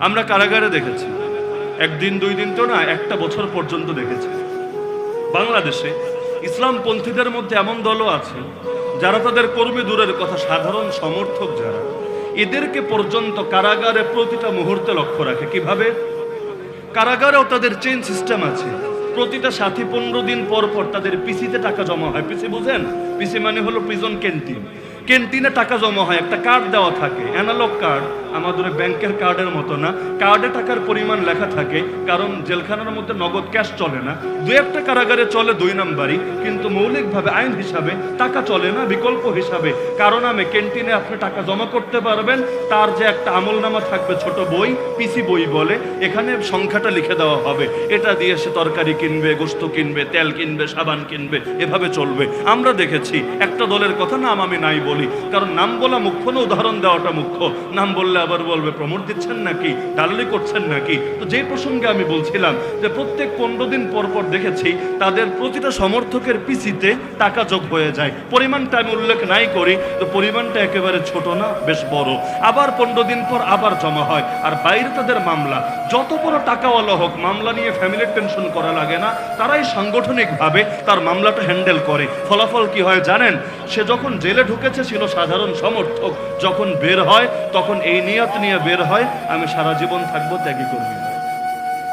আমরা কারাগারে দেখেছি, একদিন দুই দিন তো না, একটা বছর পর্যন্ত দেখেছি। বাংলাদেশে ইসলামপন্থীদের মধ্যে এমন দলও আছে যারা তাদের কর্মী দূরের কথা, সাধারণ সমর্থক যারা, এদেরকে পর্যন্ত কারাগারে প্রতিটা মুহূর্তে লক্ষ্য রাখে। কিভাবে? কারাগারেও তাদের চেইন সিস্টেম আছে। প্রতিটা সাথী 15 দিন পর পর তাদের পিসিতে টাকা জমা হয়। পিসি বুঝেন? পিসি মানে হলো প্রিজন ক্যান্টিন। ক্যান্টিনে টাকা জমা হয়, একটা কার্ড দেওয়া থাকে, অ্যানালগ কার্ড, আমাদের ব্যাংকের কার্ডের মতো না। কার্ডে টাকার পরিমাণ লেখা থাকে, কারণ জেলখানার মধ্যে নগদ ক্যাশ চলে না। দু একটা কারাগারে চলে 2 নাম্বারই, কিন্তু মৌলিকভাবে আইন হিসাবে টাকা চলে না, বিকল্প হিসাবে কারণ আমি ক্যান্টিনে আপনি টাকা জমা করতে পারবেন। তার যে একটা আমলনামা থাকবে, ছোট বই, পিসি বই বলে, এখানে সংখ্যাটা লিখে দেওয়া হবে, এটা দিয়ে সে তরকারি কিনবে, গোশত কিনবে, তেল কিনবে, সাবান কিনবে, এভাবে চলবে। আমরা দেখেছি একটা দলের কথা, নাম আমি নাই বলি, কারণ নাম বলা মুখ্য না, উদাহরণ দেওয়াটা মুখ্য। নাম বললে আবার বলবে প্রমোট দিচ্ছেন নাকি, দালালি করছেন নাকি। তো যে প্রসঙ্গে আমি বলছিলাম যে প্রত্যেক 15 দিন পর পর দেখেছি তাদের প্রতিটা সমর্থকের পিসিতে টাকা যোগ হয়ে যায়। পরিমাণটা আমি উল্লেখ নাই করি, তো পরিমাণটা একেবারে ছোট না, বেশ বড়। আবার 15 দিন পর আবার জমা হয়। আর বাইরে তাদের মামলা, যত বড় টাকাওয়ালা হোক, মামলা নিয়ে ফ্যামিলির টেনশন করা লাগে না, তারাই সাংগঠনিকভাবে তার মামলাটা হ্যান্ডেল করে। ফলাফল কি হয় জানেন? সে যখন জেলে ঢুকেছে ছিল সাধারণ সমর্থক, যখন বের হয় তখন এই নিয়ত নিয়ে বের হয়, আমি সারা জীবন থাকবো ত্যাগী কর্মী।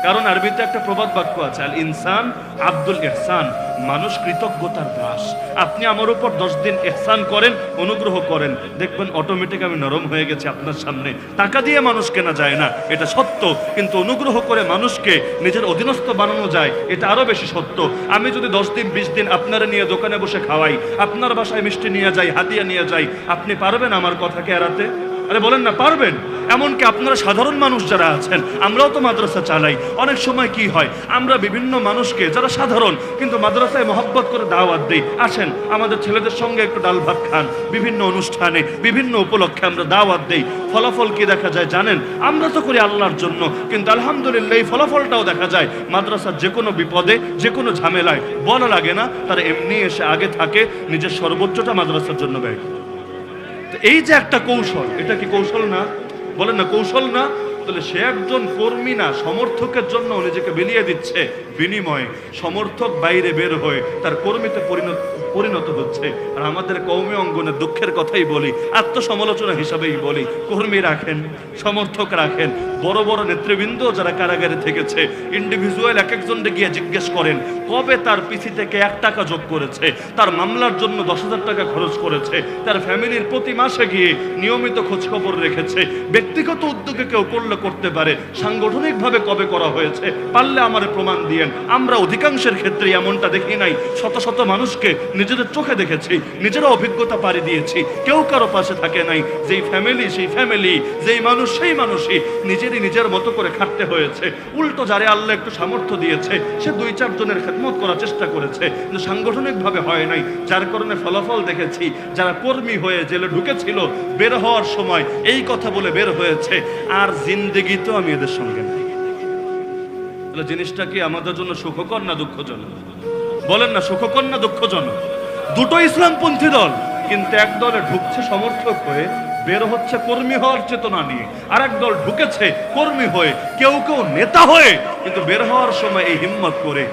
কারণ আরবিতে একটা প্রবাদ বাক্য আছে, আল ইনসান আব্দুল ইহসান, মানুষ কৃতজ্ঞতার দাস। আপনি আমার উপর 10 দিন ইহসান করেন, অনুগ্রহ করেন, দেখবেন অটোমেটিক আমি নরম হয়ে গেছি আপনার সামনে। টাকা দিয়ে মানুষ কেনা যায় না, এটা সত্য, কিন্তু অনুগ্রহ করে মানুষকে নিজের অধীনস্থ বানানো যায়, এটা আরো বেশি সত্য। আমি যদি 10 দিন 20 দিন আপনারা নিয়ে দোকানে বসে খাওয়াই, আপনার বাসায় মিষ্টি নিয়ে যাই, হাদিয়া নিয়ে যাই, আপনি পারবেন আমার কথাকে এড়াতে? আরে বলেন না, পারবেন? এমনকি আপনারা সাধারণ মানুষ যারা আছেন, আমরাও তো মাদ্রাসা চালাই। অনেক সময় কি হয়, আমরা বিভিন্ন মানুষকে যারা সাধারণ কিন্তু মাদ্রাসায় মহব্বত করে দাওয়াত দিই, আসেন আমাদের ছেলেদের সঙ্গে একটু ডাল ভাত খান। বিভিন্ন অনুষ্ঠানে, বিভিন্ন উপলক্ষে আমরা দাওয়াত দিই। ফলাফল কি দেখা যায় জানেন? আমরা তো করি আল্লাহর জন্য, কিন্তু আলহামদুলিল্লাহ এই ফলাফলটাও দেখা যায় মাদ্রাসার যে কোনো বিপদে, যে কোনো ঝামেলায় বলা লাগে না, তারা এমনি এসে আগে থাকে, নিজের সর্বোচ্চটা মাদ্রাসার জন্য ব্যয় করে। এই যে একটা কৌশল, এটা কি কৌশল না? বলেন না কৌশল না? তাহলে সে একজন কর্মী না, সমর্থকের জন্য নিজেকে বিলিয়ে দিচ্ছে, বিনিময়ে সমর্থক বাইরে বের হয়ে তার কর্মীতে পরিণত হচ্ছে। আর আমাদের কওমি অঙ্গনের দুঃখের কথাই বলি, আত্মসমালোচনা হিসাবেই বলি, কর্মী রাখেন, সমর্থক রাখেন, বড় বড় নেতৃবৃন্দ যারা কারাগারে থেকেছে, ইন্ডিভিজুয়াল এক একজনকে গিয়ে জিজ্ঞেস করেন কবে তার পিসি থেকে 1 টাকা যোগ করেছে, তার মামলার জন্য 10,000 টাকা খরচ করেছে, তার ফ্যামিলির প্রতি মাসে গিয়ে নিয়মিত খোঁজখবর রেখেছে। ব্যক্তিগত উদ্যোগে কেউ করলে করতে পারে, সাংগঠনিকভাবে কবে করা হয়েছে, পারলে আমারে প্রমাণ দিয়েন। আমরা অধিকাংশের ক্ষেত্রে এমনটা দেখি নাই। শত শত মানুষকে নিজেদের চোখে দেখেছি, নিজেরা অভিজ্ঞতা পাড়ি দিয়েছি, কেউ কারো পাশে থাকে নাই। যেই ফ্যামিলি সেই ফ্যামিলি, যেই মানুষ সেই মানুষই নিজের মতো করে খাটতে হয়েছে। উল্টো যারে আল্লাহ একটু সামর্থ্য দিয়েছে, সে 2-4 জনের খেদমত করার চেষ্টা করেছে, কিন্তু সাংগঠনিকভাবে হয় নাই। যার কারণে ফলাফল দেখেছি, যারা কর্মী হয়ে জেলে ঢুকেছিল, বের হওয়ার সময় এই কথা বলে বের হয়েছে, আর জিন্দেগি তো আমি এদের সঙ্গে নাই। তাহলে জিনিসটা কি আমাদের জন্য সুখকর না দুঃখজনক? বলেন না, সুখকর না দুঃখজনক? দুটো ইসলামপন্থী দল, কিন্তু এক দলে ঢুকছে সমর্থক হয়ে, বের হচ্ছে কর্মী হওয়ার চেতনা নিয়ে। আর এক দল ঢুকেছে কর্মী হয়ে, কেউ কেউ নেতা হয়ে, কিন্তু বের হওয়ার সময় এই হিম্মত করে,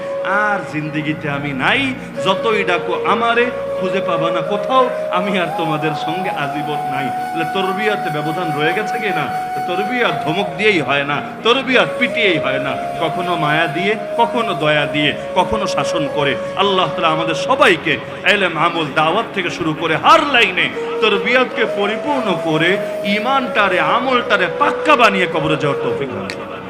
আর জিন্দেগিতে আমি নাই, যতই ডাকো আমারে খুঁজে পাবা না কোথাও, আমি আর তোমাদের সঙ্গে আজীবন নাই। তাহলে তরবিয়াতে ব্যবধান রয়ে গেছে কিনা? তরবিয়াত ধমক দিয়েই হয় না, তরবিয়াত পিটিয়েই হয় না, কখনো মায়া দিয়ে, কখনো দয়া দিয়ে, কখনো শাসন করে। আল্লাহ তাআলা আমাদের সবাইকে ইলম, আমল, দাওয়াত থেকে শুরু করে হার লাইনে তরবিয়াতকে পরিপূর্ণ করে ইমানটারে, আমলটারে পাক্কা বানিয়ে কবরে যাওয়ার তৌফিক দান করুন।